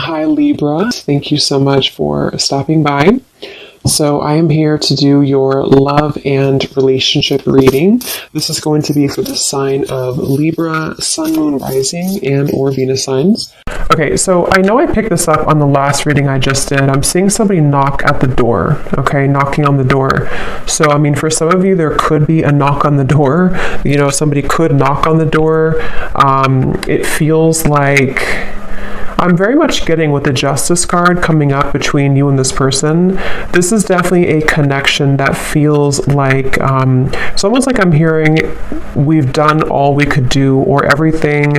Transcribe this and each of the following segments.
Hi Libra, thank you so much for stopping by. So I am here to do your love and relationship reading. This is going to be for the sign of Libra, Sun, Moon, Rising, and or Venus signs. Okay, so I know I picked this up on the last reading I just did. I'm seeing somebody knock at the door, okay, knocking on the door. So, I mean, for some of you, there could be a knock on the door. You know, somebody could knock on the door. It feels like I'm very much getting with the Justice card coming up between you and this person. This is definitely a connection that feels like, it's almost like I'm hearing we've done all we could do, or everything.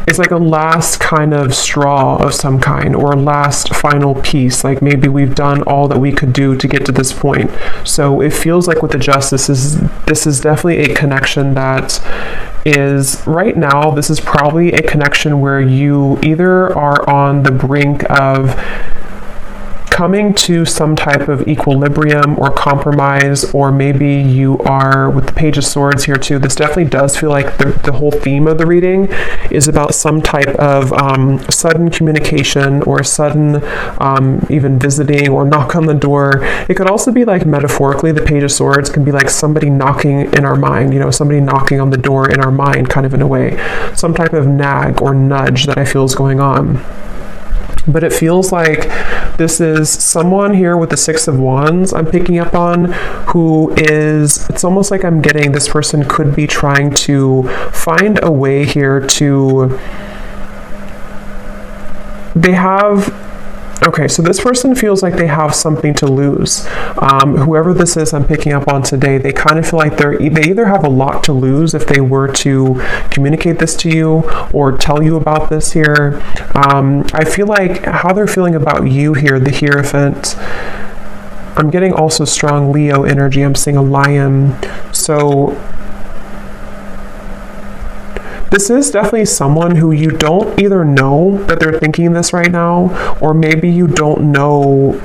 It's like a last kind of straw of some kind, or a last final piece. Like maybe we've done all that we could do to get to this point. So it feels like with the Justice, this is definitely a connection that is right now, this is probably a connection where you either are on the brink of coming to some type of equilibrium or compromise, or maybe you are with the Page of Swords here too. This definitely does feel like the whole theme of the reading is about some type of sudden communication, or sudden even visiting or knock on the door. It could also be like metaphorically, the Page of Swords can be like somebody knocking in our mind, you know, somebody knocking on the door in our mind, kind of in a way, some type of nag or nudge that I feel is going on. But it feels like this is someone here with the Six of Wands I'm picking up on, who is, it's almost like I'm getting this person could be trying to find a way here to, okay, so this person feels like they have something to lose. Whoever this is I'm picking up on today, they kind of feel like they either have a lot to lose if they were to communicate this to you or tell you about this here. I feel like how they're feeling about you here, the Hierophant. I'm getting also strong Leo energy. I'm seeing a lion. So this is definitely someone who you don't either know that they're thinking this right now, or maybe you don't know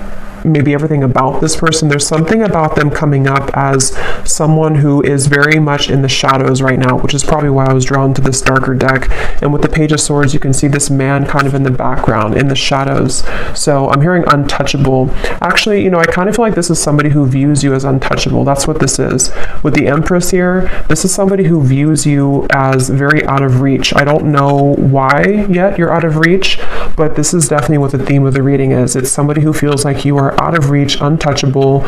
maybe everything about this person. There's something about them coming up as someone who is very much in the shadows right now, which is probably why I was drawn to this darker deck. And with the Page of Swords, you can see this man kind of in the background, in the shadows. So I'm hearing untouchable. Actually, you know, I kind of feel like this is somebody who views you as untouchable. That's what this is. With the Empress here, this is somebody who views you as very out of reach. I don't know why yet you're out of reach, but this is definitely what the theme of the reading is. It's somebody who feels like you are out of reach, untouchable.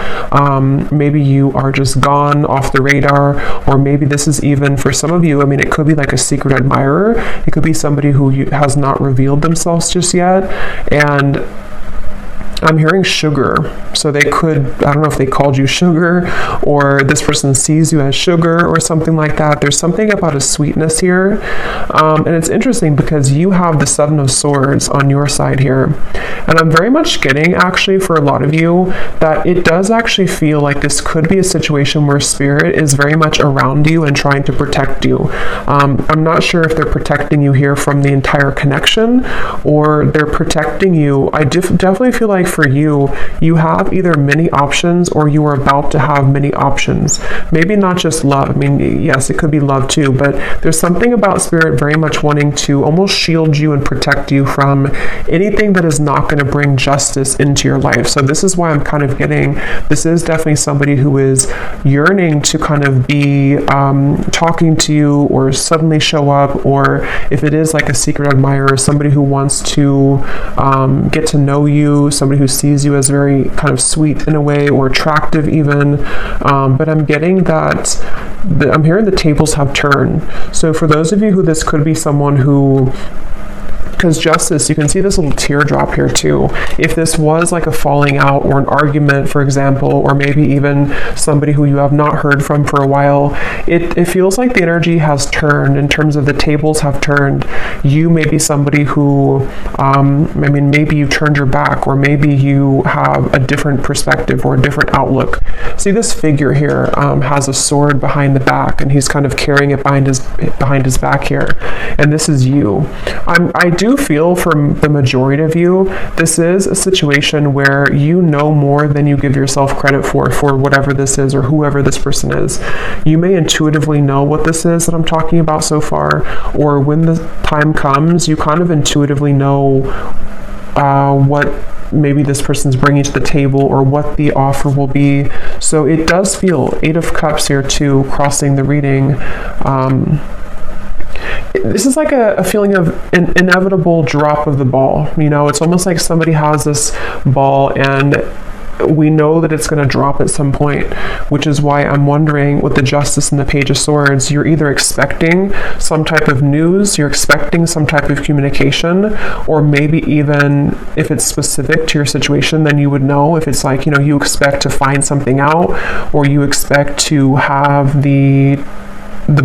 Maybe you are just gone off the radar, or maybe this is even for some of you, I mean, it could be like a secret admirer. It could be somebody who has not revealed themselves just yet. And I'm hearing sugar. So they could, I don't know if they called you sugar, or this person sees you as sugar or something like that. There's something about a sweetness here. And it's interesting because you have the Seven of Swords on your side here. And I'm very much getting, actually, for a lot of you, that it does actually feel like this could be a situation where Spirit is very much around you and trying to protect you. I'm not sure if they're protecting you here from the entire connection, or they're protecting you. I definitely feel like for you, you have either many options, or you are about to have many options. Maybe not just love. I mean, yes, it could be love too, but there's something about Spirit very much wanting to almost shield you and protect you from anything that is not going to bring justice into your life. So this is why I'm kind of getting, this is definitely somebody who is yearning to kind of be talking to you, or suddenly show up, or if it is like a secret admirer, somebody who wants to get to know you, somebody who sees you as very kind of sweet in a way, or attractive even. But I'm getting that, I'm hearing the tables have turned. So for those of you who this could be someone who, because Justice, you can see this little teardrop here too. If this was like a falling out or an argument, for example, or maybe even somebody who you have not heard from for a while, it feels like the energy has turned in terms of the tables have turned. You may be somebody who, I mean, maybe you turned your back, or maybe you have a different perspective or a different outlook. See, this figure here has a sword behind the back, and he's kind of carrying it behind his back here. And this is you. I do do feel from the majority of you, this is a situation where you know more than you give yourself credit for whatever this is or whoever this person is. You may intuitively know what this is that I'm talking about so far, or when the time comes, you kind of intuitively know what maybe this person's bringing to the table or what the offer will be. So it does feel 8 of Cups here too, crossing the reading. This is like a feeling of an inevitable drop of the ball. You know, it's almost like somebody has this ball and we know that it's going to drop at some point, which is why I'm wondering with the Justice and the Page of Swords, you're either expecting some type of news, you're expecting some type of communication, or maybe even if it's specific to your situation, then you would know. If it's like, you know, you expect to find something out, or you expect to have the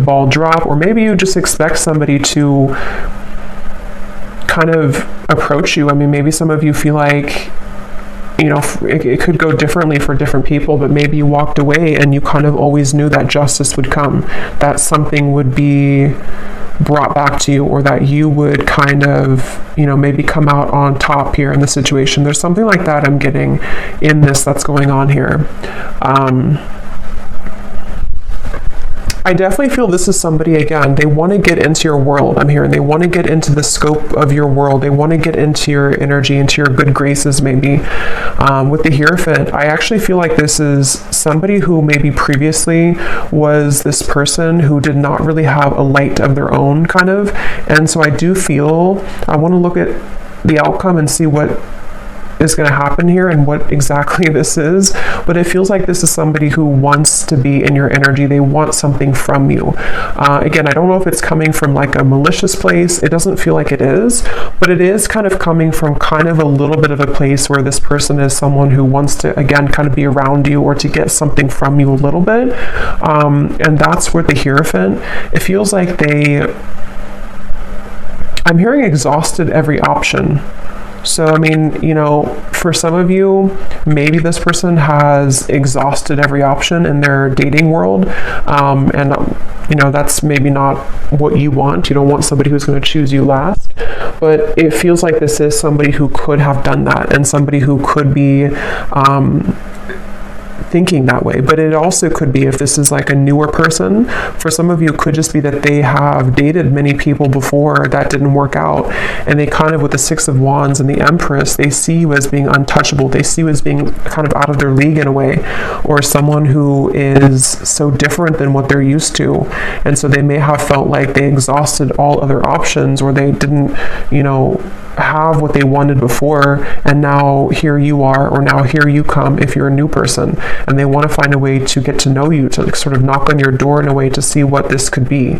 ball drop, or maybe you just expect somebody to kind of approach you. I mean, maybe some of you feel like, you know, it could go differently for different people, but maybe you walked away and you kind of always knew that justice would come, that something would be brought back to you, or that you would kind of, you know, maybe come out on top here in the situation. There's something like that I'm getting in this that's going on here. I definitely feel this is somebody, again, they want to get into your world. I'm hearing they want to get into the scope of your world. They want to get into your energy, into your good graces, maybe. With the Hierophant, I actually feel like this is somebody who maybe previously was this person who did not really have a light of their own, kind of. And so I do feel, I want to look at the outcome and see what is going to happen here and what exactly this is, but it feels like this is somebody who wants to be in your energy. They want something from you. Again, I don't know if it's coming from like a malicious place. It doesn't feel like it is, but it is kind of coming from kind of a little bit of a place where this person is someone who wants to, again, kind of be around you or to get something from you a little bit. And that's where the Hierophant, it feels like I'm hearing exhausted every option. So, I mean, you know, for some of you, maybe this person has exhausted every option in their dating world. And, you know, that's maybe not what you want. You don't want somebody who's going to choose you last. But it feels like this is somebody who could have done that, and somebody who could be thinking that way. But it also could be, if this is like a newer person, for some of you, it could just be that they have dated many people before that didn't work out, and they kind of, with the Six of Wands and the Empress, they see you as being untouchable. They see you as being kind of out of their league in a way, or someone who is so different than what they're used to. And so they may have felt like they exhausted all other options, or they didn't, you know, have what they wanted before, and now here you are, or now here you come if you're a new person, and they want to find a way to get to know you, to sort of knock on your door in a way to see what this could be.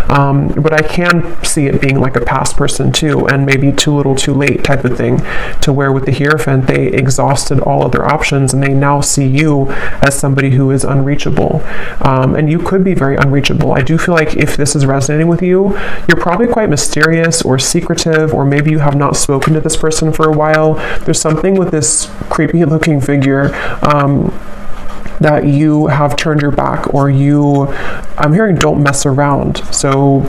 But I can see it being like a past person too, and maybe too little too late type of thing, to where with the Hierophant, they exhausted all other options and they now see you as somebody who is unreachable. And you could be very unreachable. I do feel like if this is resonating with you, you're probably quite mysterious or secretive, or maybe you have not spoken to this person for a while. There's something with this creepy looking figure that you have turned your back, or I'm hearing don't mess around. So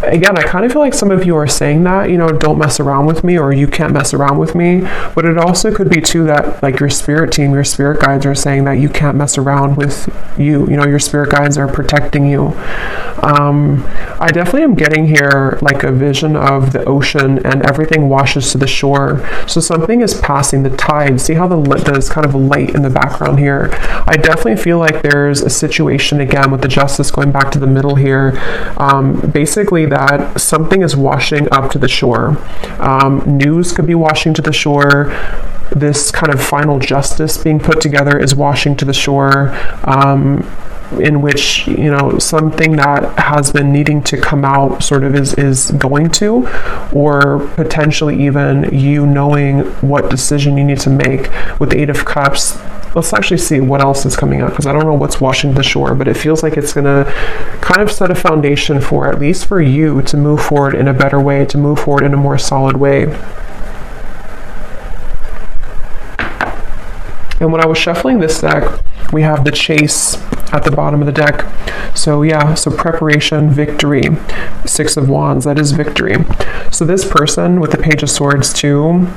again, I kind of feel like some of you are saying that, you know, don't mess around with me, or you can't mess around with me. But it also could be too that like your spirit team, your spirit guides are saying that you can't mess around with you. You know, your spirit guides are protecting you. I definitely am getting here like a vision of the ocean and everything washes to the shore. So something is passing the tide. See how there's kind of a light in the background here. I definitely feel like there's a situation, again, with the Justice going back to the middle here. Basically that something is washing up to the shore. News could be washing to the shore. This kind of final justice being put together is washing to the shore. In which, you know, something that has been needing to come out sort of is going to, or potentially even you knowing what decision you need to make. With the Eight of Cups, let's actually see what else is coming out, because I don't know what's washing the shore, but it feels like it's going to kind of set a foundation for, at least for you, to move forward in a better way, to move forward in a more solid way. And when I was shuffling this deck, we have the Chase at the bottom of the deck. So yeah, so preparation, victory. 6 of Wands, that is victory. So this person with the Page of Swords too,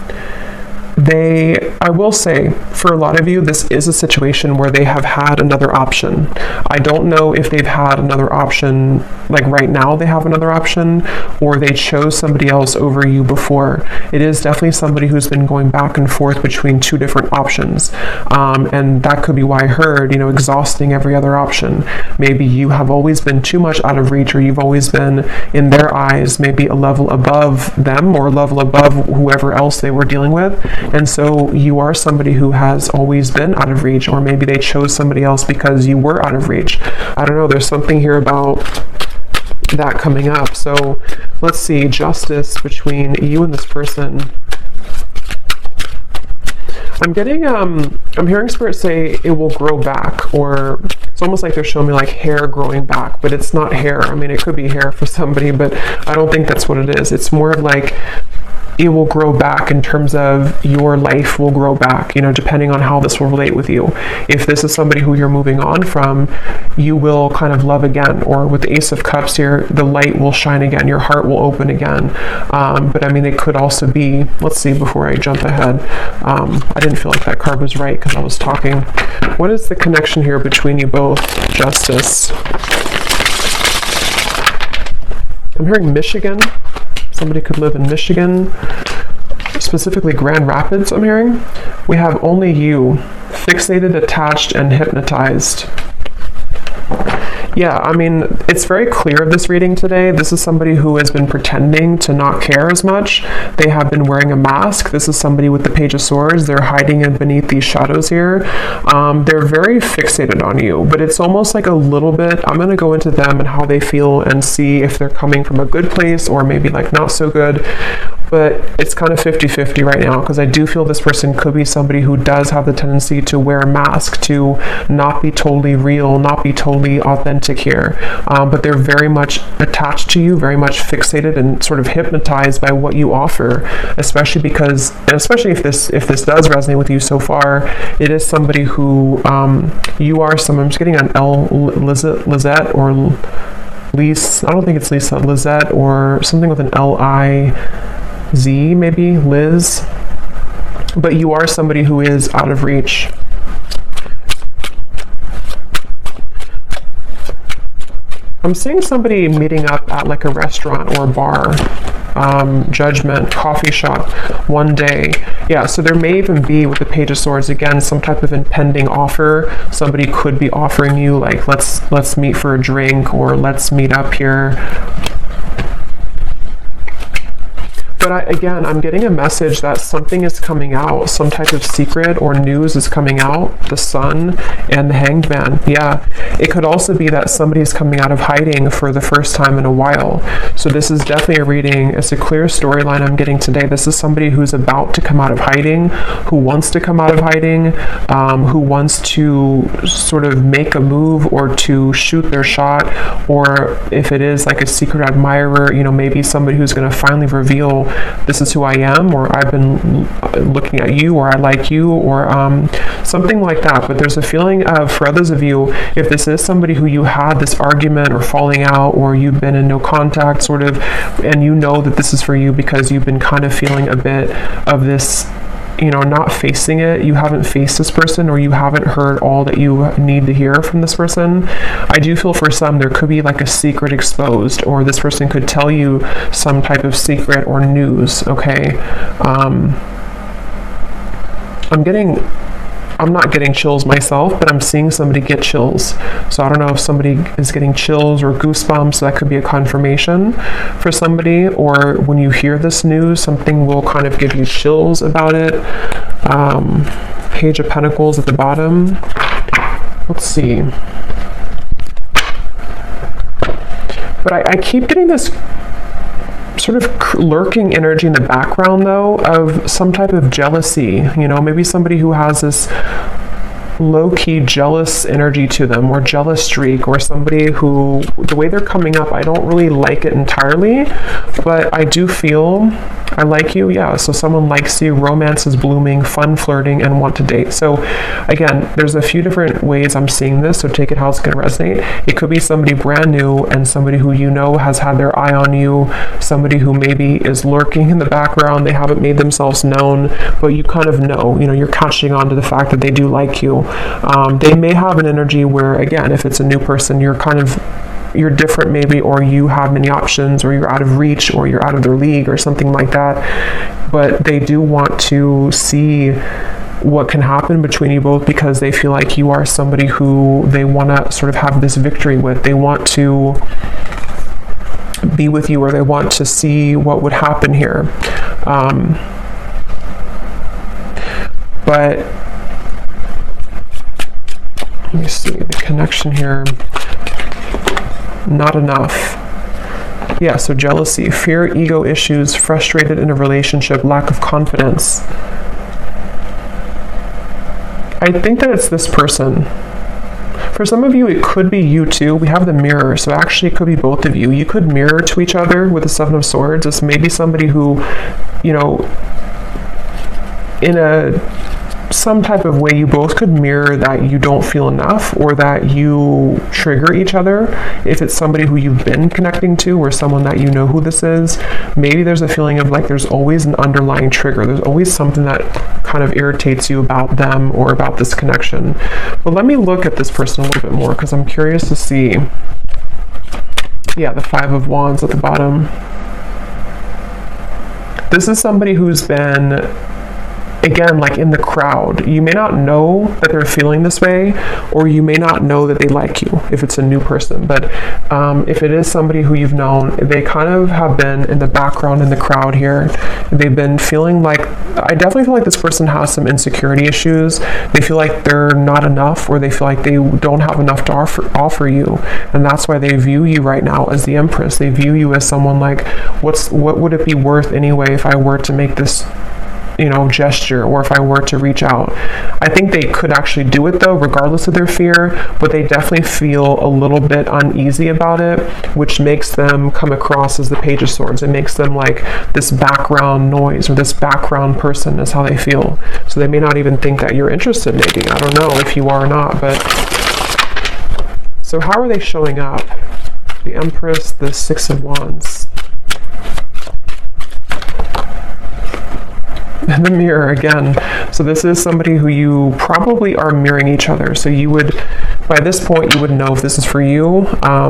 I will say, for a lot of you, this is a situation where they have had another option. I don't know if they've had another option, like right now they have another option, or they chose somebody else over you before. It is definitely somebody who's been going back and forth between 2 different options. And that could be why I heard, exhausting every other option. Maybe you have always been too much out of reach, or you've always been, in their eyes, maybe a level above them or a level above whoever else they were dealing with. And so you are somebody who has always been out of reach, or maybe they chose somebody else because you were out of reach. I don't know, there's something here about that coming up. So let's see, justice between you and this person. I'm getting, I'm hearing Spirit say it will grow back, or it's almost like they're showing me like hair growing back, but it's not hair. I mean, it could be hair for somebody, but I don't think that's what it is. It's more of like, it will grow back in terms of your life will grow back, depending on how this will relate with you. If this is somebody who you're moving on from, you will kind of love again. Or with the Ace of Cups here, the light will shine again. Your heart will open again. But I mean, it could also be, let's see, before I jump ahead. I didn't feel like that card was right because I was talking. What is the connection here between you both? Justice. I'm hearing Michigan. Somebody could live in Michigan, specifically Grand Rapids, I'm hearing. We have only you, fixated, attached, and hypnotized. Yeah, I mean, it's very clear of this reading today. This is somebody who has been pretending to not care as much. They have been wearing a mask. This is somebody with the Page of Swords. They're hiding in beneath these shadows here. They're very fixated on you, but it's almost like a little bit, I'm going to go into them and how they feel and see if they're coming from a good place or maybe like not so good. But it's kind of 50-50 right now, because I do feel this person could be somebody who does have the tendency to wear a mask, to not be totally real, not be totally authentic here. But they're very much attached to you, very much fixated and sort of hypnotized by what you offer, especially because, and especially if this does resonate with you so far, it is somebody who you are someone, I'm just getting an Lizette or Lise, I don't think it's Lisa, Lizette or something with an L-I-Z, maybe, Liz. But you are somebody who is out of reach. I'm seeing somebody meeting up at like a restaurant or a bar, judgment, coffee shop, one day. Yeah, so there may even be, with the Page of Swords, again, some type of impending offer. Somebody could be offering you like, let's meet for a drink, or let's meet up here. But again, I'm getting a message that something is coming out, some type of secret or news is coming out, the Sun and the Hanged Man. Yeah, it could also be that somebody's coming out of hiding for the first time in a while. So this is definitely a reading. It's a clear storyline I'm getting today. This is somebody who's about to come out of hiding, who wants to come out of hiding, who wants to sort of make a move or to shoot their shot, or if it is like a secret admirer, maybe somebody who's going to finally reveal, this is who I am, or I've been looking at you, or I like you, or something like that. But there's a feeling of, for others of you, if this is somebody who you had this argument or falling out, or you've been in no contact sort of, and you know that this is for you because you've been kind of feeling a bit of this, not facing it, you haven't faced this person, or you haven't heard all that you need to hear from this person. I do feel for some there could be like a secret exposed, or this person could tell you some type of secret or news, okay? I'm not getting chills myself, but I'm seeing somebody get chills. So I don't know if somebody is getting chills or goosebumps. That could be a confirmation for somebody, or when you hear this news, something will kind of give you chills about it. Page of Pentacles at the bottom. Let's see. But I keep getting this sort of lurking energy in the background, though, of some type of jealousy. Maybe somebody who has this low-key jealous energy to them, or jealous streak, or somebody who, the way they're coming up, I don't really like it entirely, but I do feel I like you. Yeah, so someone likes you, romance is blooming, fun flirting, and want to date. So again, there's a few different ways I'm seeing this, so take it how it's going to resonate. It could be somebody brand new and somebody who you know has had their eye on you, somebody who maybe is lurking in the background, they haven't made themselves known, but you kind of know, you're catching on to the fact that they do like you. They may have an energy where, again, if it's a new person, you're different maybe, or you have many options, or you're out of reach, or you're out of their league, or something like that. But they do want to see what can happen between you both, because they feel like you are somebody who they want to sort of have this victory with. They want to be with you, or they want to see what would happen here. But let me see the connection here. Not enough. Yeah, so jealousy, fear, ego issues, frustrated in a relationship, lack of confidence. I think that it's this person. For some of you, it could be you too. We have the mirror, so actually it could be both of you. You could mirror to each other with the Seven of Swords. It's maybe somebody who, in some type of way, you both could mirror that you don't feel enough, or that you trigger each other. If it's somebody who you've been connecting to, or someone that you know who this is, maybe there's a feeling of like there's always an underlying trigger. There's always something that kind of irritates you about them or about this connection. But let me look at this person a little bit more, because I'm curious to see. Yeah, the Five of Wands at the bottom. This is somebody who's been, again, like in the crowd. You may not know that they're feeling this way, or you may not know that they like you if it's a new person. But if it is somebody who you've known, they kind of have been in the background in the crowd here. They've been feeling like, I definitely feel like this person has some insecurity issues. They feel like they're not enough, or they feel like they don't have enough to offer you. And that's why they view you right now as the Empress. They view you as someone like, what would it be worth anyway if I were to make this gesture, or if I were to reach out. I think they could actually do it though, regardless of their fear, but they definitely feel a little bit uneasy about it, which makes them come across as the Page of Swords. It makes them like this background noise, or this background person is how they feel. So they may not even think that you're interested, maybe. I don't know if you are or not, but so how are they showing up? The Empress, the Six of Wands. And the Mirror again. So this is somebody who you probably are mirroring each other. So you would, by this point, you would know if this is for you,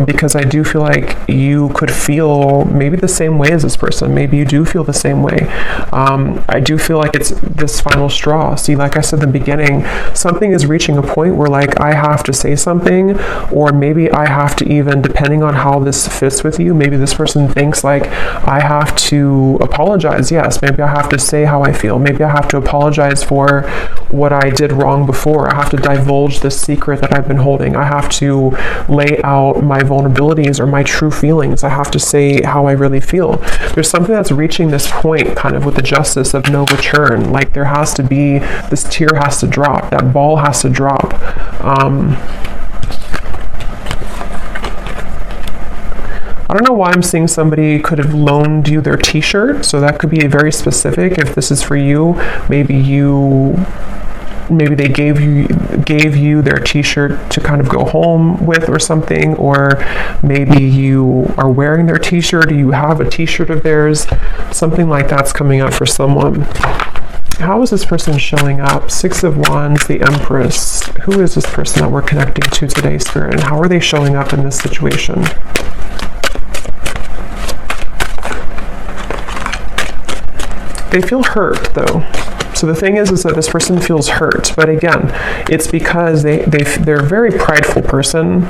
because I do feel like you could feel maybe the same way as this person. Maybe you do feel the same way. I do feel like it's this final straw. See, like I said in the beginning, something is reaching a point where like I have to say something, or maybe I have to, even depending on how this fits with you, maybe this person thinks like I have to apologize. Yes, maybe I have to say how I feel. Maybe I have to apologize for what I did wrong before. I have to divulge this secret that I've been holding. I have to lay out my vulnerabilities or my true feelings. I have to say how I really feel. There's something that's reaching this point kind of with the Justice of no return. Like there has to be, this tear has to drop. That ball has to drop. I don't know why I'm seeing somebody could have loaned you their t-shirt, so that could be very specific. If this is for you, maybe they gave you their t-shirt to kind of go home with or something, or maybe you are wearing their t-shirt, or you have a t-shirt of theirs. Something like that's coming up for someone. How is this person showing up? Six of Wands, the Empress. Who is this person that we're connecting to today, Spirit, and how are they showing up in this situation? They feel hurt, though. So the thing is that this person feels hurt. But again, it's because they're a very prideful person.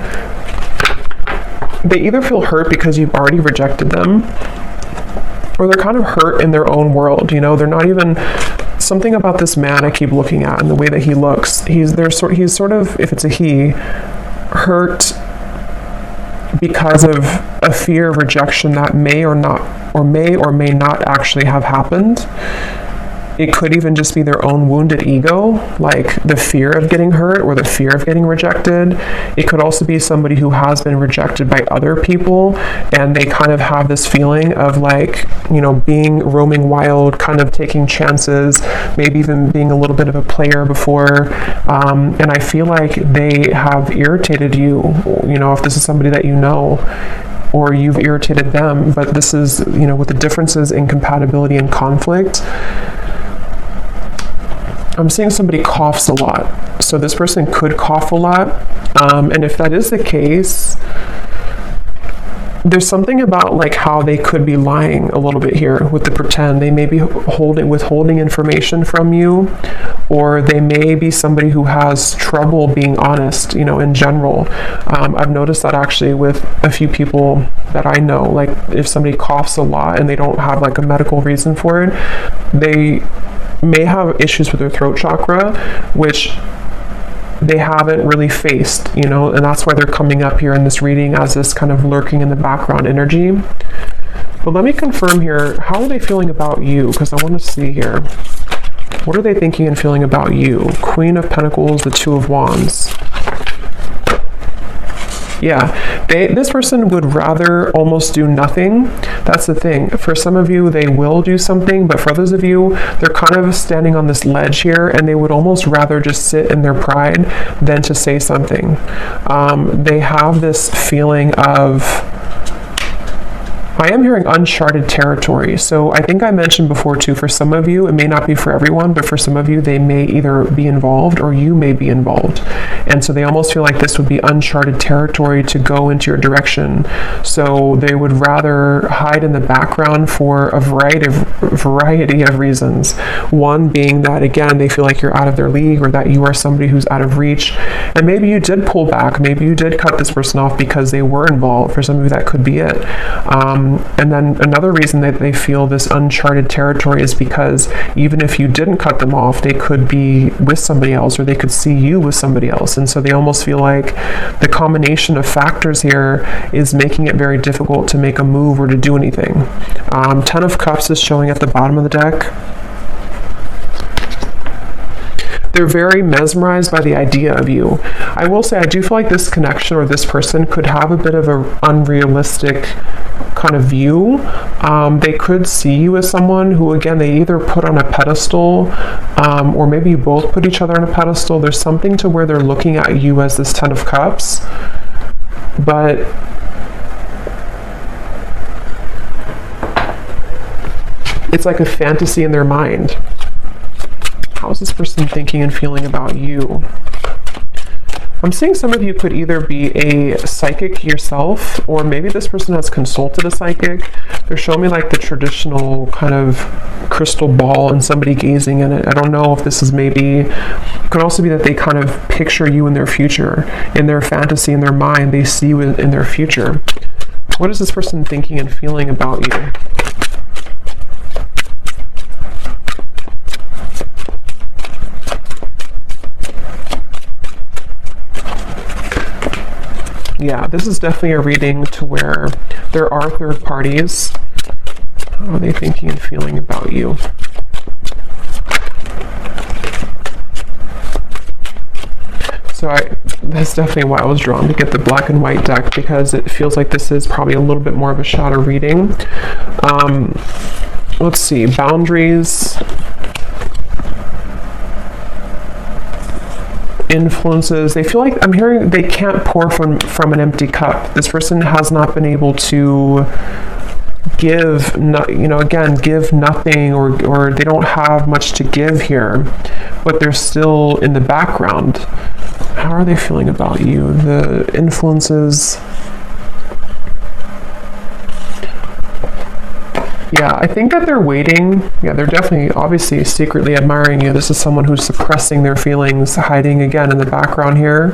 They either feel hurt because you've already rejected them, or they're kind of hurt in their own world. They're not even, something about this man I keep looking at and the way that he looks. He's sort of, if it's a he, hurt because of a fear of rejection that may or may not actually have happened. It could even just be their own wounded ego, like the fear of getting hurt or the fear of getting rejected. It could also be somebody who has been rejected by other people, and they kind of have this feeling of like, you know, being roaming wild, kind of taking chances, maybe even being a little bit of a player before. And I feel like they have irritated you, you know, if this is somebody that you know, or you've irritated them. But this is, you know, with the differences in compatibility and conflict, I'm seeing somebody coughs a lot. So this person could cough a lot. And if that is the case, there's something about like how they could be lying a little bit here with the pretend. They may be withholding information from you, or they may be somebody who has trouble being honest, you know, in general. I've noticed that actually with a few people that I know, like if somebody coughs a lot and they don't have like a medical reason for it, they may have issues with their throat chakra, which they haven't really faced, you know, and that's why they're coming up here in this reading as this kind of lurking in the background energy. But let me confirm here, how are they feeling about you? Because I want to see here. What are they thinking and feeling about you? Queen of Pentacles, the Two of Wands. Yeah, this person would rather almost do nothing. That's the thing. For some of you, they will do something, but for others of you, they're kind of standing on this ledge here, and they would almost rather just sit in their pride than to say something. They have this feeling of, I am hearing uncharted territory. So I think I mentioned before too, for some of you, it may not be for everyone, but for some of you, they may either be involved or you may be involved. And so they almost feel like this would be uncharted territory to go into your direction. So they would rather hide in the background for a variety of reasons. One being that, again, they feel like you're out of their league, or that you are somebody who's out of reach. And maybe you did pull back. Maybe you did cut this person off because they were involved. For some of you, that could be it. And then another reason that they feel this uncharted territory is because even if you didn't cut them off, they could be with somebody else, or they could see you with somebody else. And so they almost feel like the combination of factors here is making it very difficult to make a move or to do anything. Ten of Cups is showing at the bottom of the deck. They're very mesmerized by the idea of you. I will say, I do feel like this connection or this person could have a bit of an unrealistic kind of view. They could see you as someone who, again, they either put on a pedestal, or maybe you both put each other on a pedestal. There's something to where they're looking at you as this Ten of Cups, but it's like a fantasy in their mind. How is this person thinking and feeling about you? I'm seeing some of you could either be a psychic yourself, or maybe this person has consulted a psychic. They're showing me like the traditional kind of crystal ball and somebody gazing in it. I don't know if this is maybe, it could also be that they kind of picture you in their future, in their fantasy, in their mind, they see you in their future. What is this person thinking and feeling about you? Yeah, this is definitely a reading to where there are third parties. How are they thinking and feeling about you? So that's definitely why I was drawn to get the black and white deck, because it feels like this is probably a little bit more of a shadow reading. Let's see, boundaries, influences. They feel like, I'm hearing they can't pour from an empty cup. This person has not been able to give, give nothing, or they don't have much to give here, but they're still in the background. How are they feeling about you? The influences. Yeah, I think that they're waiting. Yeah, they're definitely, obviously, secretly admiring you. This is someone who's suppressing their feelings, hiding again in the background here.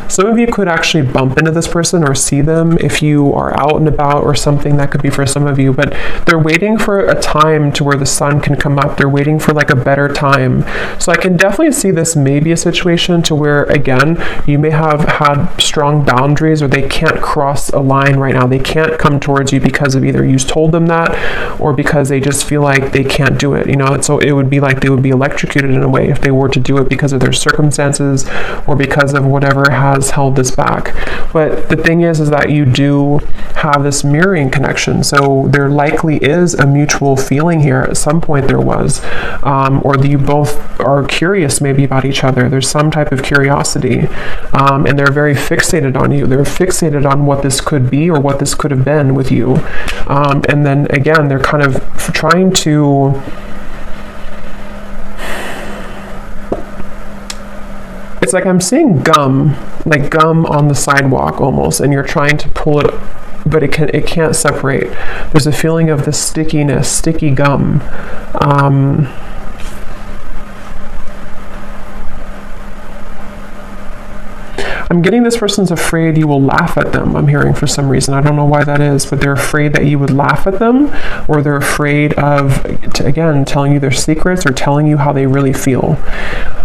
Some of you could actually bump into this person or see them if you are out and about or something. That could be for some of you, but they're waiting for a time to where the sun can come up. They're waiting for like a better time. So I can definitely see this may be a situation to where, again, you may have had strong boundaries, or they can't cross a line right now. They can't come towards you because of either you told them that, or because they just feel like they can't do it, so it would be like they would be electrocuted in a way if they were to do it because of their circumstances or because of whatever has held this back. But the thing is that you do have this mirroring connection, so there likely is a mutual feeling here. At some point there was, or you both are curious maybe about each other. There's some type of curiosity, and they're very fixated on you. They're fixated on what this could be or what this could have been with you. And then again, they're kind of trying to it's like I'm seeing gum, like gum on the sidewalk almost, and you're trying to pull it, but it can't separate. There's a feeling of the stickiness, sticky gum. I'm getting this person's afraid you will laugh at them. I'm hearing for some reason. I don't know why that is, but they're afraid that you would laugh at them, or they're afraid of, again, telling you their secrets or telling you how they really feel.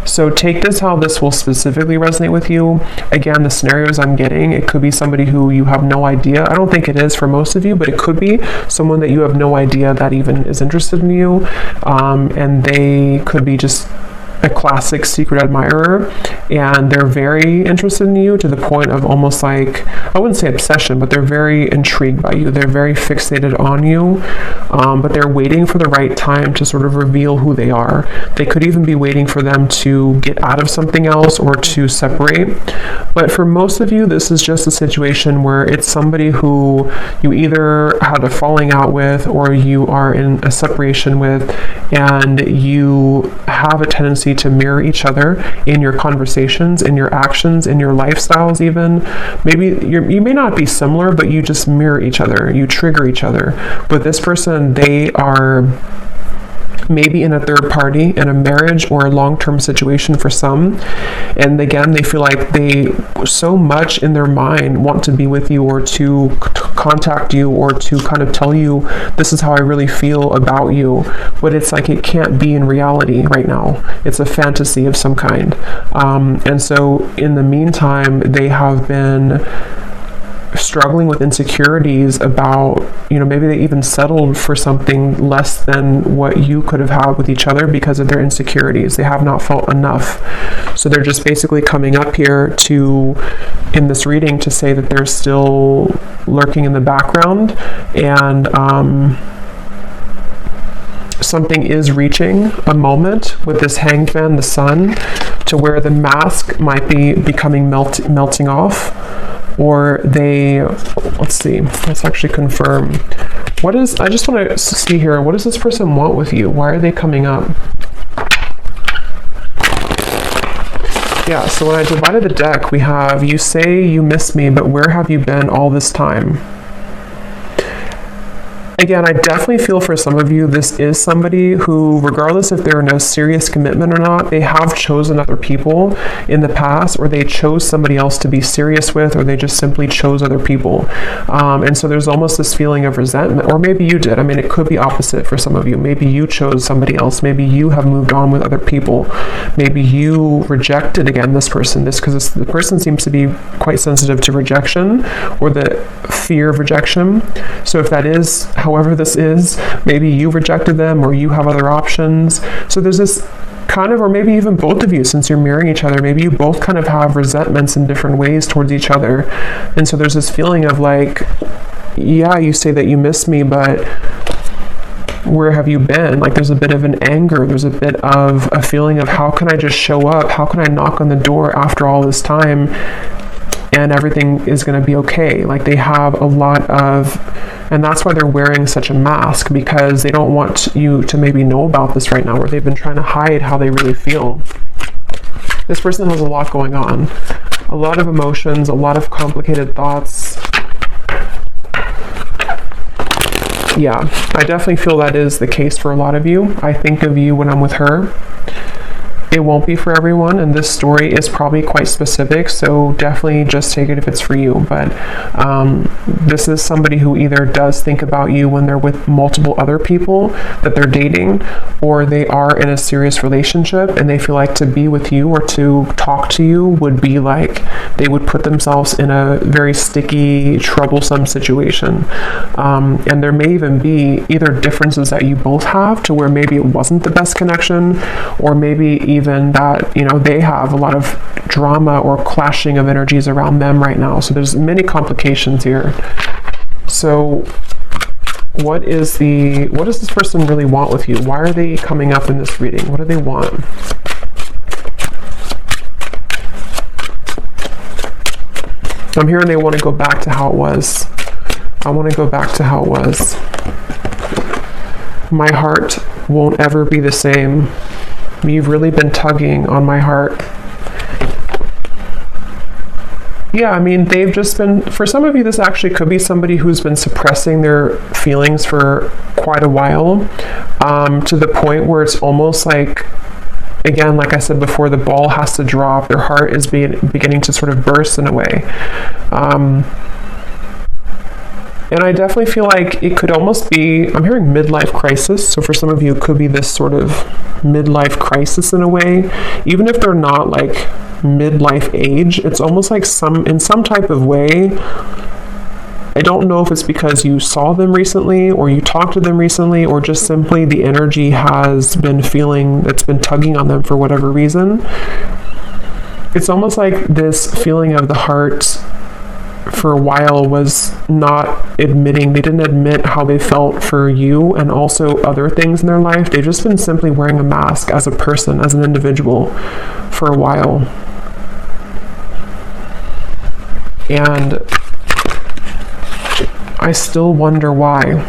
So take this how this will specifically resonate with you. Again, the scenarios I'm getting, it could be somebody who you have no idea. I don't think it is for most of you, but it could be someone that you have no idea that even is interested in you. And they could be just a classic secret admirer, and they're very interested in you to the point of almost like, I wouldn't say obsession, but they're very intrigued by you. They're very fixated on you, but they're waiting for the right time to sort of reveal who they are. They could even be waiting for them to get out of something else or to separate. But for most of you, this is just a situation where it's somebody who you either had a falling out with or you are in a separation with, and you have a tendency to mirror each other in your conversations, in your actions, in your lifestyles even. Maybe you may not be similar, but you just mirror each other. You trigger each other. But this person, they are maybe in a third party, in a marriage or a long-term situation for some. And again, they feel like they so much in their mind want to be with you or to contact you or to kind of tell you, this is how I really feel about you. But it's like it can't be in reality right now. It's a fantasy of some kind. And so in the meantime, they have been struggling with insecurities about, maybe they even settled for something less than what you could have had with each other because of their insecurities. They have not felt enough. So they're just basically coming up here in this reading to say that they're still lurking in the background, and something is reaching a moment with this Hanged Man, the sun, to where the mask might be becoming melting off. Or let's actually confirm. I just want to see here, what does this person want with you? Why are they coming up? Yeah, so when I divided the deck, we have, you say you miss me, but where have you been all this time? Again, I definitely feel for some of you, this is somebody who, regardless if they're in a serious commitment or not, they have chosen other people in the past, or they chose somebody else to be serious with, or they just simply chose other people. And so there's almost this feeling of resentment, or maybe you did. I mean, it could be opposite for some of you. Maybe you chose somebody else. Maybe you have moved on with other people. Maybe you rejected, again, this person. Because the person seems to be quite sensitive to rejection, or the fear of rejection. So if that is, however this is, maybe you rejected them or you have other options. So there's this kind of, or maybe even both of you, since you're mirroring each other, maybe you both kind of have resentments in different ways towards each other. And so there's this feeling of like, yeah, you say that you miss me, but where have you been? Like there's a bit of an anger, there's a bit of a feeling of, how can I just show up? How can I knock on the door after all this time and everything is going to be okay? Like they have a lot of, and that's why they're wearing such a mask, because they don't want you to maybe know about this right now, or they've been trying to hide how they really feel. This person has a lot going on, a lot of emotions, a lot of complicated thoughts. Yeah, I definitely feel that is the case for a lot of you. I think of you when I'm with her. it won't be for everyone, and this story is probably quite specific, so definitely just take it if it's for you. But this is somebody who either does think about you when they're with multiple other people that they're dating, or they are in a serious relationship and they feel like to be with you or to talk to you would be like they would put themselves in a very sticky, troublesome situation. And there may even be either differences that you both have to where maybe it wasn't the best connection, or maybe even that, they have a lot of drama or clashing of energies around them right now. So there's many complications here. So what does this person really want with you? Why are they coming up in this reading? What do they want? I'm hearing they want to go back to how it was. I want to go back to how it was. My heart won't ever be the same. You've really been tugging on my heart. Yeah, I mean, they've just been, for some of you, this actually could be somebody who's been suppressing their feelings for quite a while, to the point where it's almost like, again, like I said before, the ball has to drop. Their heart is beginning to sort of burst in a way. And I definitely feel like it could almost be, I'm hearing midlife crisis. So for some of you, it could be this sort of midlife crisis in a way. Even if they're not like midlife age, it's almost like in some type of way. I don't know if it's because you saw them recently or you talked to them recently, or just simply the energy has been that's been tugging on them for whatever reason. It's almost like this feeling of the heart for a while was not admitting, they didn't admit how they felt for you and also other things in their life. They've just been simply wearing a mask as a person, as an individual for a while. And I still wonder why.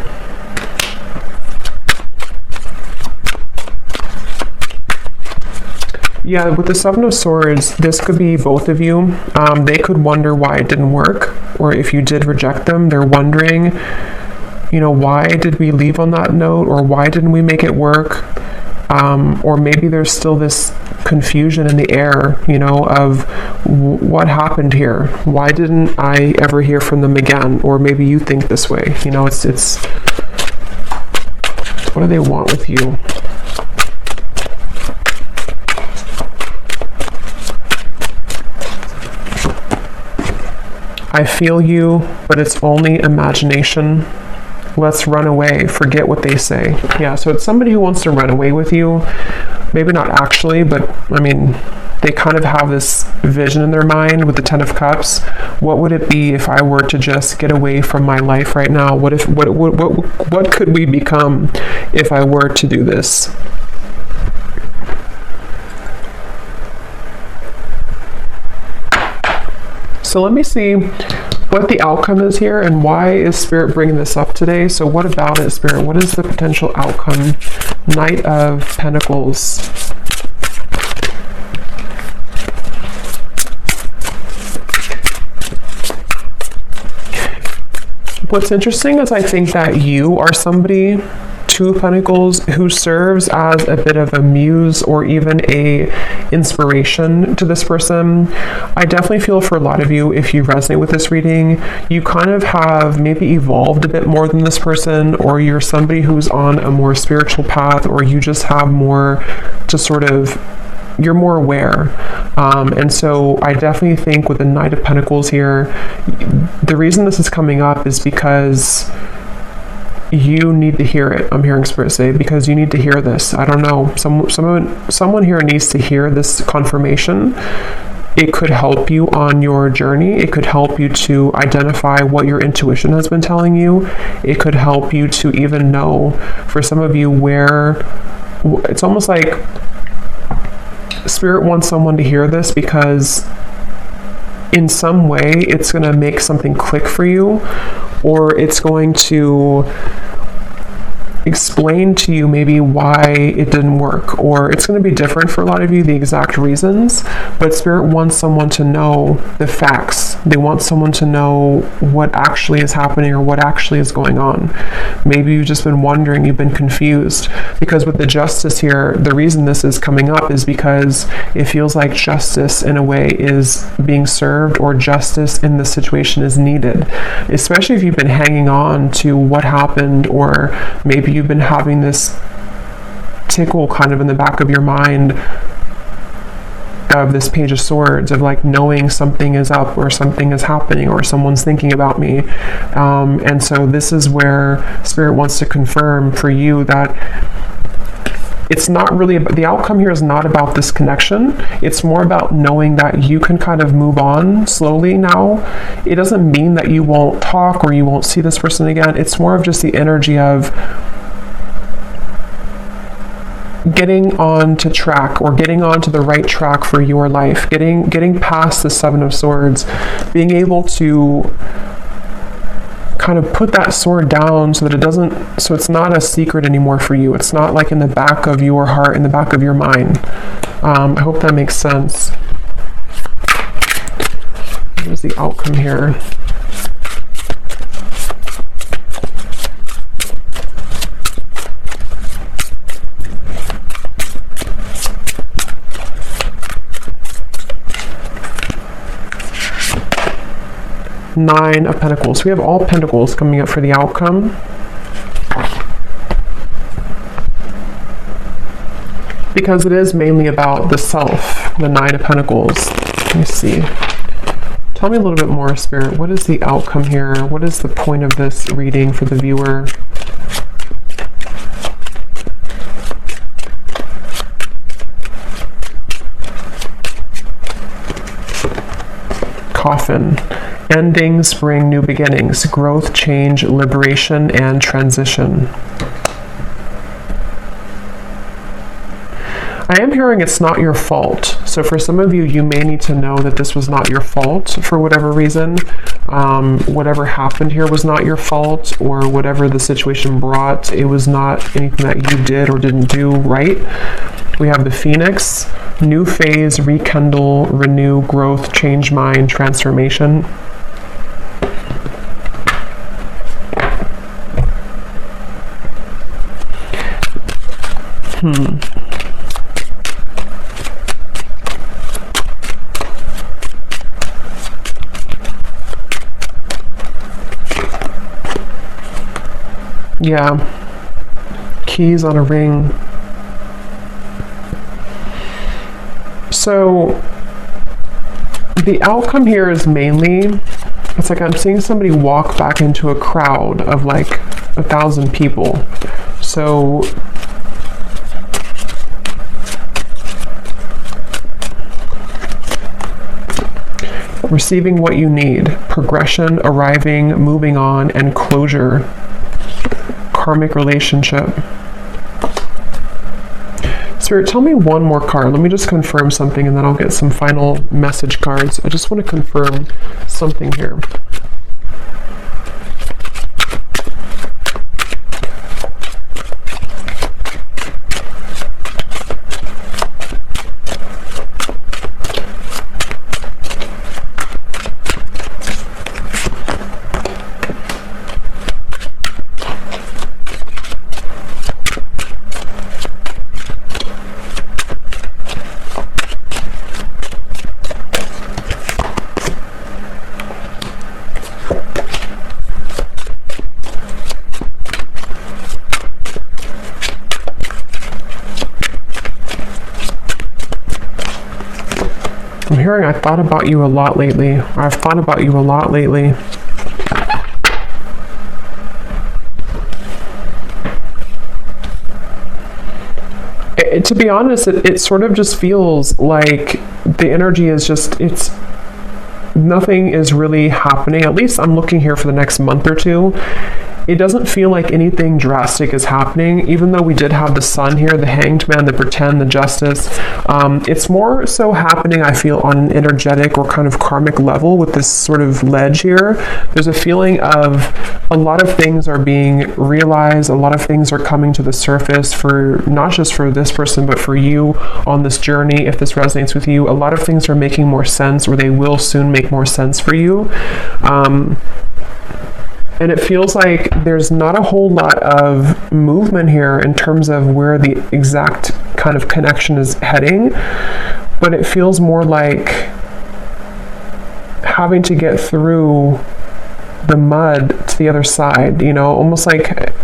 Yeah, with the Seven of Swords, this could be both of you. They could wonder why it didn't work, or if you did reject them, they're wondering, why did we leave on that note, or why didn't we make it work? Or maybe there's still this confusion in the air, of what happened here? Why didn't I ever hear from them again? Or maybe you think this way. It's what do they want with you? I feel you, but it's only imagination. Let's run away. Forget what they say. Yeah, so it's somebody who wants to run away with you. Maybe not actually, but I mean, they kind of have this vision in their mind with the Ten of Cups. What would it be if I were to just get away from my life right now? What could we become if I were to do this? So let me see what the outcome is here, and why is Spirit bringing this up today. So what about it, Spirit? What is the potential outcome? Knight of Pentacles. What's interesting is I think that you are somebody, Two of Pentacles, who serves as a bit of a muse or even a inspiration to this person. I definitely feel for a lot of you, if you resonate with this reading, you kind of have maybe evolved a bit more than this person, or you're somebody who's on a more spiritual path, or you just have more to sort of, you're more aware. And so I definitely think with the Knight of Pentacles here, the reason this is coming up is because you need to hear it. I'm hearing Spirit say, because you need to hear this. I don't know. Someone here needs to hear this confirmation. It could help you on your journey. It could help you to identify what your intuition has been telling you. It could help you to even know, for some of you, where it's almost like Spirit wants someone to hear this, because in some way it's going to make something click for you, or it's going to explain to you maybe why it didn't work, or it's going to be different for a lot of you, the exact reasons, but Spirit wants someone to know the facts. They want someone to know what actually is happening or what actually is going on. Maybe you've just been wondering, you've been confused, because with the Justice here, the reason this is coming up is because it feels like justice in a way is being served, or justice in the situation is needed, especially if you've been hanging on to what happened, or maybe you've been having this tickle kind of in the back of your mind of this Page of Swords, of like knowing something is up or something is happening or someone's thinking about me. And so this is where Spirit wants to confirm for you that it's not really about, the outcome here is not about this connection. It's more about knowing that you can kind of move on slowly now. It doesn't mean that you won't talk or you won't see this person again. It's more of just the energy of getting on to track, or getting on to the right track for your life, getting past the Seven of Swords, being able to kind of put that sword down so that it doesn't, so it's not a secret anymore for you. It's not like in the back of your heart, in the back of your mind. I hope that makes sense. What is the outcome here? Nine of Pentacles. We have all Pentacles coming up for the outcome. Because it is mainly about the self, the Nine of Pentacles. Let me see. Tell me a little bit more, Spirit. What is the outcome here? What is the point of this reading for the viewer? Coffin. Endings bring new beginnings, growth, change, liberation, and transition. I am hearing it's not your fault. So for some of you, you may need to know that this was not your fault for whatever reason. Whatever happened here was not your fault, or whatever the situation brought, it was not anything that you did or didn't do right. We have the Phoenix, new phase, rekindle, renew, growth, change mind, transformation. Yeah. Keys on a ring. So the outcome here is mainly, it's like I'm seeing somebody walk back into a crowd of like 1,000 people. So receiving what you need, progression, arriving, moving on, and closure. Karmic relationship. Spirit, tell me one more card. Let me just confirm something, and then I'll get some final message cards. I just want to confirm something here. I'm hearing I thought about you a lot lately. I've thought about you a lot lately. To be honest, it sort of just feels like the energy is just, it's, nothing is really happening. At least I'm looking here for the next month or two. it doesn't feel like anything drastic is happening, even though we did have the Sun here, the Hanged Man, the Pretend, the Justice. It's more so happening, I feel, on an energetic or kind of karmic level with this sort of ledge here. There's a feeling of a lot of things are being realized, a lot of things are coming to the surface for not just for this person, but for you on this journey. If this resonates with you, a lot of things are making more sense, or they will soon make more sense for you. And it feels like there's not a whole lot of movement here in terms of where the exact kind of connection is heading, but it feels more like having to get through the mud to the other side, you know, almost like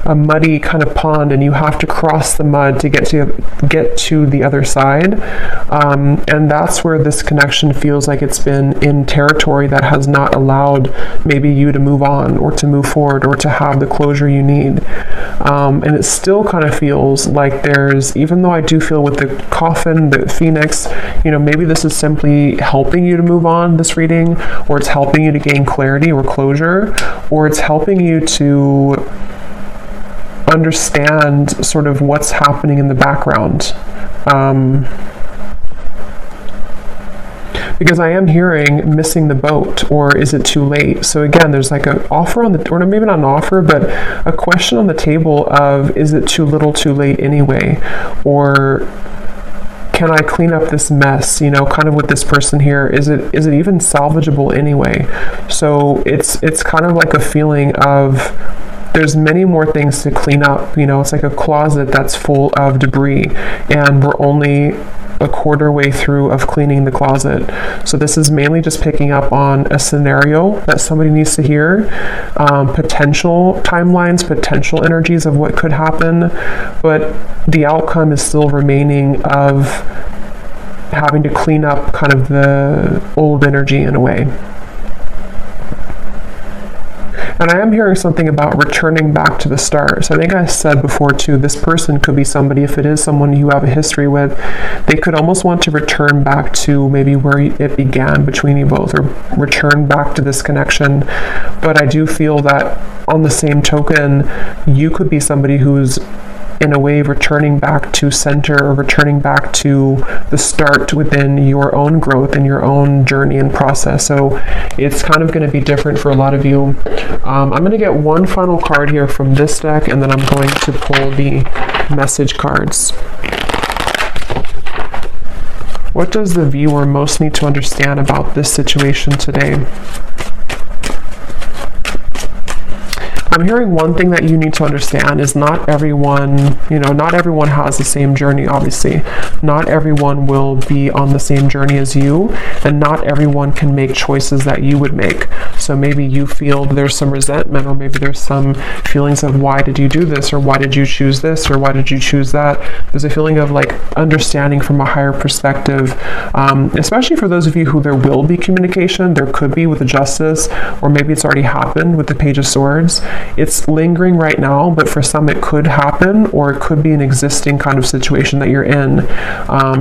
a muddy kind of pond, and you have to cross the mud to get to the other side. And that's where this connection feels like it's been in territory that has not allowed maybe you to move on or to move forward or to have the closure you need. And it still kind of feels like there's, even though I do feel with the coffin, the phoenix, you know, maybe this is simply helping you to move on, this reading, or it's helping you to gain clarity or closure, or it's helping you to understand sort of what's happening in the background. Because I am hearing missing the boat, or is it too late? So again, there's like an offer on the, or maybe not an offer, but a question on the table of, is it too little too late anyway? Or can I clean up this mess, you know, kind of with this person here? Is it even salvageable anyway? So it's kind of like a feeling of, there's many more things to clean up. You know, it's like a closet that's full of debris, and we're only a quarter way through of cleaning the closet. So this is mainly just picking up on a scenario that somebody needs to hear, potential timelines, potential energies of what could happen, but the outcome is still remaining of having to clean up kind of the old energy in a way. And I am hearing something about returning back to the start. So I think I said before too, this person could be somebody, if it is someone you have a history with, they could almost want to return back to maybe where it began between you both, or return back to this connection. But I do feel that on the same token, you could be somebody who's in a way returning back to center, or returning back to the start within your own growth and your own journey and process. So it's kind of going to be different for a lot of you. I'm going to get one final card here from this deck, and then I'm going to pull the message cards. What does the viewer most need to understand about this situation today? I'm hearing one thing that you need to understand is not everyone, you know, not everyone has the same journey, obviously. Not everyone will be on the same journey as you, and not everyone can make choices that you would make. So maybe you feel there's some resentment, or maybe there's some feelings of, why did you do this, or why did you choose this, or why did you choose that? There's a feeling of like understanding from a higher perspective, especially for those of you who there will be communication. There could be with the Justice, or maybe it's already happened with the Page of Swords. It's lingering right now, but for some it could happen, or it could be an existing kind of situation that you're in,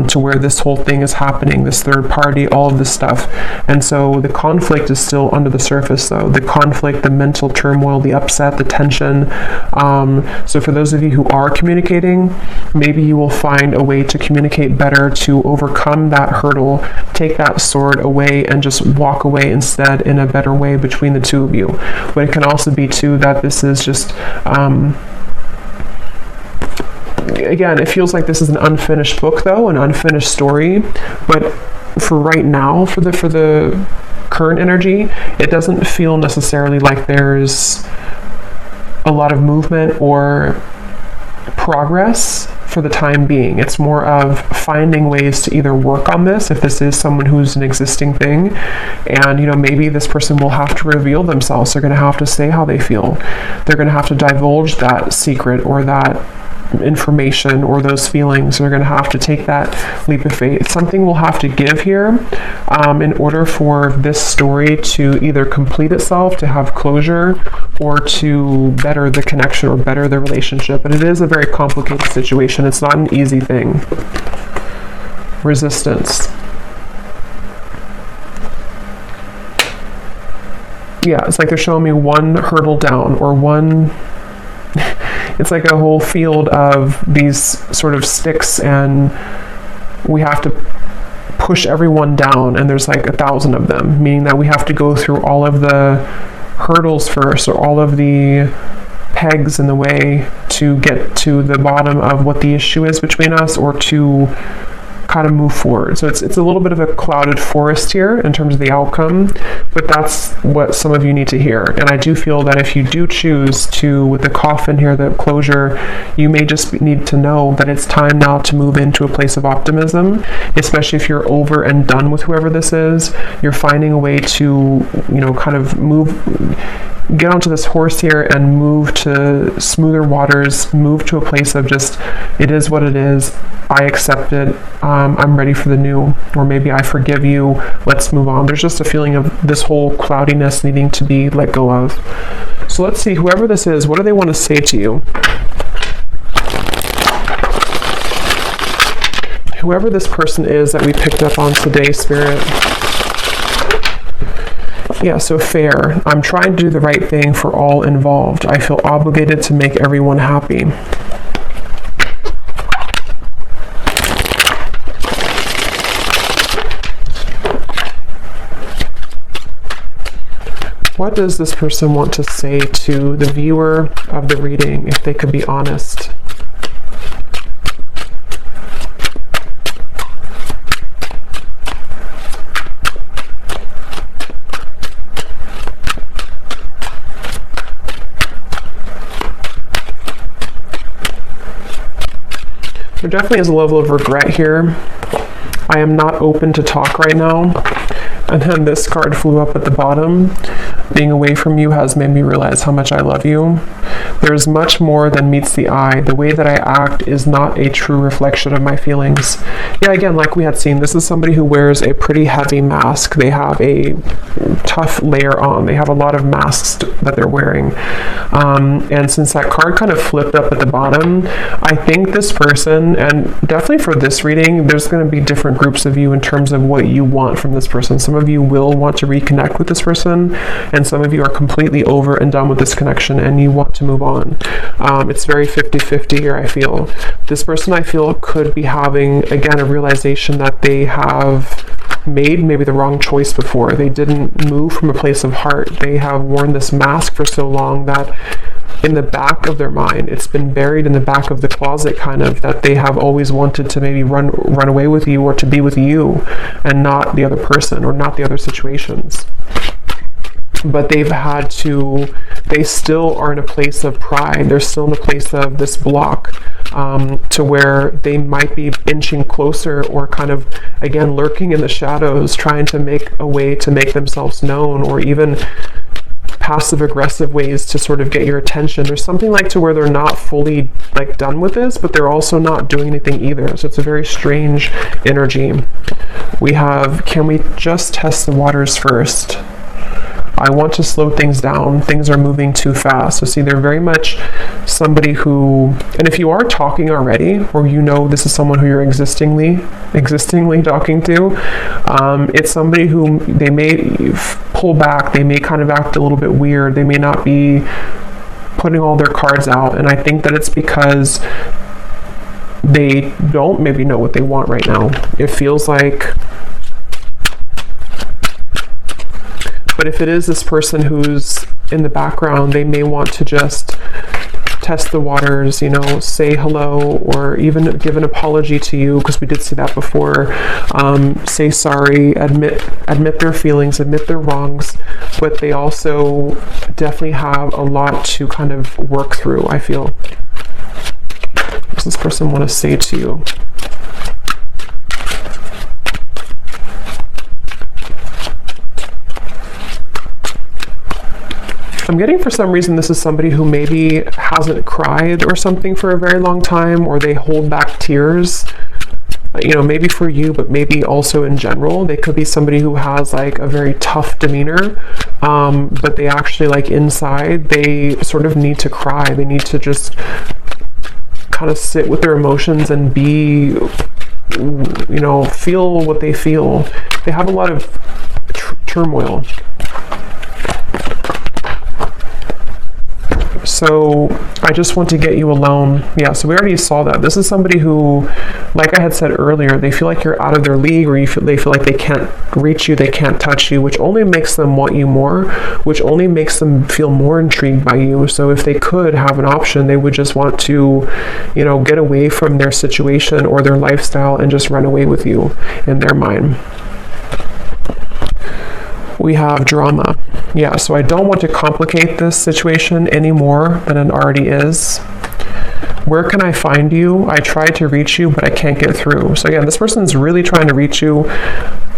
to where this whole thing is happening, this third party, all of this stuff. And so the conflict is still under the surface though. The conflict, the mental turmoil, the upset, the tension. So for those of you who are communicating, maybe you will find a way to communicate better, to overcome that hurdle, take that sword away and just walk away instead in a better way between the two of you. But it can also be too that this is just, again, it feels like this is an unfinished book though, an unfinished story, but for right now, for the current energy, it doesn't feel necessarily like there's a lot of movement or progress for the time being. It's more of finding ways to either work on this, if this is someone who's an existing thing, and you know, maybe this person will have to reveal themselves. They're going to have to say how they feel. They're going to have to divulge that secret or that information or those feelings. They're going to have to take that leap of faith. Something will have to give here in order for this story to either complete itself, to have closure, or to better the connection or better the relationship. But it is a very complicated situation. It's not an easy thing. Resistance. Yeah, it's like they're showing me one hurdle down, or one, it's like a whole field of these sort of sticks, and we have to push everyone down, and there's like 1,000 of them, meaning that we have to go through all of the hurdles first, or all of the pegs in the way to get to the bottom of what the issue is between us, or to kind of move forward. So it's a little bit of a clouded forest here in terms of the outcome, but that's what some of you need to hear. And I do feel that if you do choose to, with the coffin here, the closure, you may just need to know that it's time now to move into a place of optimism, especially if you're over and done with whoever this is. You're finding a way to, kind of get onto this horse here and move to smoother waters, move to a place of just, it is what it is, I accept it, I'm ready for the new, or maybe I forgive you, let's move on. There's just a feeling of this whole cloudiness needing to be let go of. So let's see, whoever this is, what do they want to say to you? Whoever this person is that we picked up on today, Spirit. Yeah, so fair. I'm trying to do the right thing for all involved. I feel obligated to make everyone happy. What does this person want to say to the viewer of the reading, if they could be honest? There definitely is a level of regret here. I am not open to talk right now. And then this card flew up at the bottom. Being away from you has made me realize how much I love you. There's much more than meets the eye. The way that I act is not a true reflection of my feelings. Yeah, again, like we had seen, this is somebody who wears a pretty heavy mask. They have a tough layer on. They have a lot of masks that they're wearing. And since that card kind of flipped up at the bottom, I think this person, and definitely for this reading, there's going to be different groups of you in terms of what you want from this person. Some of you will want to reconnect with this person, and some of you are completely over and done with this connection and you want to move on. It's very 50-50 here, I feel. This person, I feel, could be having, again, a realization that they have made maybe the wrong choice before. They didn't move from a place of heart. They have worn this mask for so long that in the back of their mind, it's been buried in the back of the closet, kind of, that they have always wanted to maybe run away with you, or to be with you and not the other person, or not the other situations. But they've had to, they still are in a place of pride. They're still in a place of this block, to where they might be inching closer, or kind of, again, lurking in the shadows, trying to make a way to make themselves known, or even passive aggressive ways to sort of get your attention. There's something like to where they're not fully like done with this, but they're also not doing anything either. So it's a very strange energy. We have, can we just test the waters first? I want to slow things down. Things are moving too fast. So see, they're very much somebody who, and if you are talking already, or this is someone who you're existingly talking to, it's somebody who they may pull back. They may kind of act a little bit weird. They may not be putting all their cards out. And I think that it's because they don't maybe know what they want right now. It feels like, but if it is this person who's in the background, they may want to just test the waters, say hello, or even give an apology to you, because we did see that before. Say sorry, admit their feelings, admit their wrongs, but they also definitely have a lot to kind of work through, I feel. What does this person want to say to you? I'm getting, for some reason, this is somebody who maybe hasn't cried or something for a very long time, or they hold back tears, maybe for you, but maybe also in general. They could be somebody who has like a very tough demeanor, but they actually, like, inside, they sort of need to cry. They need to just kind of sit with their emotions and be, feel what they feel. They have a lot of turmoil. So I just want to get you alone. Yeah, so we already saw that. This is somebody who, like I had said earlier, they feel like you're out of their league, or they feel like they can't reach you, they can't touch you, which only makes them want you more, which only makes them feel more intrigued by you. So if they could have an option, they would just want to, get away from their situation or their lifestyle and just run away with you in their mind. We have drama. Yeah, so I don't want to complicate this situation any more than it already is. Where can I find you? I tried to reach you, but I can't get through. So again, this person's really trying to reach you.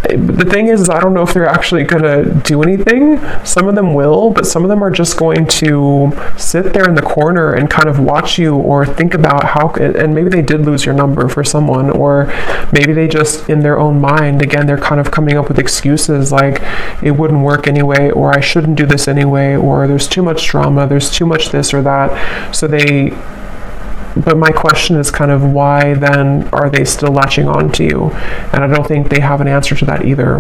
The thing is I don't know if they're actually going to do anything. Some of them will, but some of them are just going to sit there in the corner and kind of watch you, or think about how, and maybe they did lose your number for someone, or maybe they just, in their own mind, again, they're kind of coming up with excuses like it wouldn't work anyway, or I shouldn't do this anyway, or there's too much drama, there's too much this or that. But my question is kind of, why then are they still latching on to you? And I don't think they have an answer to that either.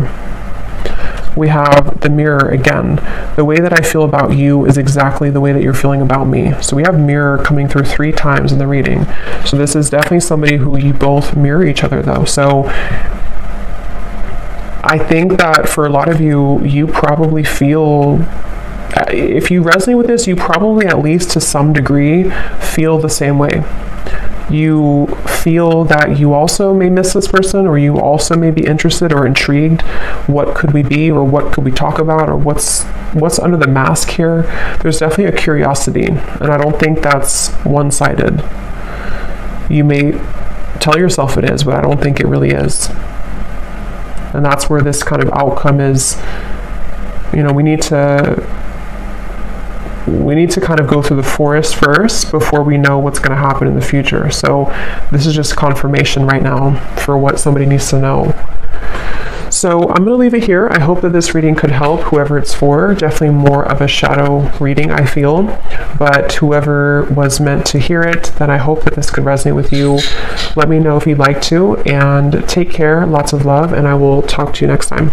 We have the mirror again. The way that I feel about you is exactly the way that you're feeling about me. So we have mirror coming through 3 times in the reading. So this is definitely somebody who you both mirror each other though. So I think that for a lot of you, you probably feel, if you resonate with this, you probably, at least to some degree, feel the same way. You feel that you also may miss this person, or you also may be interested or intrigued. What could we be, or what could we talk about, or what's under the mask here? There's definitely a curiosity, and I don't think that's one-sided. You may tell yourself it is, but I don't think it really is. And that's where this kind of outcome is. We need to kind of go through the forest first before we know what's going to happen in the future. So this is just confirmation right now for what somebody needs to know. So I'm going to leave it here. I hope that this reading could help whoever it's for. Definitely more of a shadow reading, I feel. But whoever was meant to hear it, then I hope that this could resonate with you. Let me know if you'd like to, and take care. Lots of love, and I will talk to you next time.